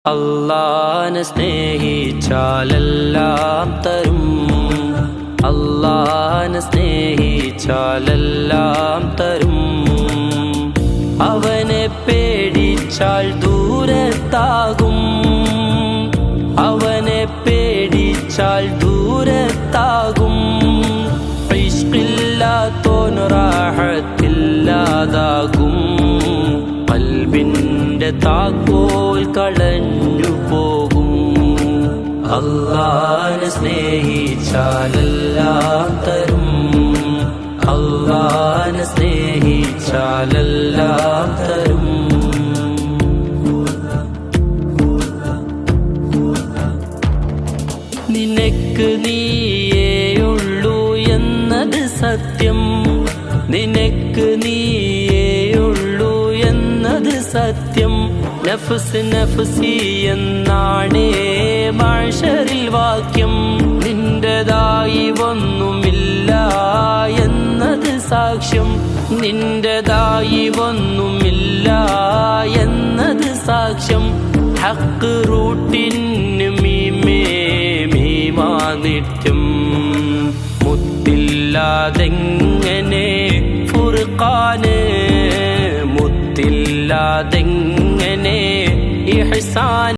അല്ലാഹനെ സ്നേഹിച്ചാലെല്ലാം തരും, അല്ലാഹനെ സ്നേഹിച്ചാലെല്ലാം തരും. അവനെ പേടിച്ചാൽ ദൂരത്താകും, അവനെ പേടിച്ചാൽ ദൂരത്താകും. ഇഷ്കില്ലാത്തോന് റാഹത്തില്ലാതാകും, ഖൽബിന്റെ താക്കോൽ കളഞ്ഞു പോകും. അല്ലാഹനെ സ്നേഹിച്ചാലെല്ലാം തരും, അല്ലാഹനെ സ്നേഹിച്ചാലെല്ലാം തരും. നിനക്ക് നീയേയുള്ളൂ എന്നത് സത്യം, നിനക്ക് നീയേയുള്ളൂ എന്നത് സത്യം. നഫ്സ് നഫ്സി എന്നാണേ മഹ്ശറിൽ വാക്യം. നിന്റേതായി ഒന്നുമില്ല എന്നത് സാക്ഷ്യം, നിന്റേതായി ഒന്നുമില്ല എന്നത് സാക്ഷ്യം. ഹക്ക് റൂട്ടിന് മീമേ മീമാ നിത്യം. മുത്തില്ലാതെങ്ങനെ ഫുർഖാന്, മുത്തില്ലാതെങ്ങനെ ഇഹ്സാൻ.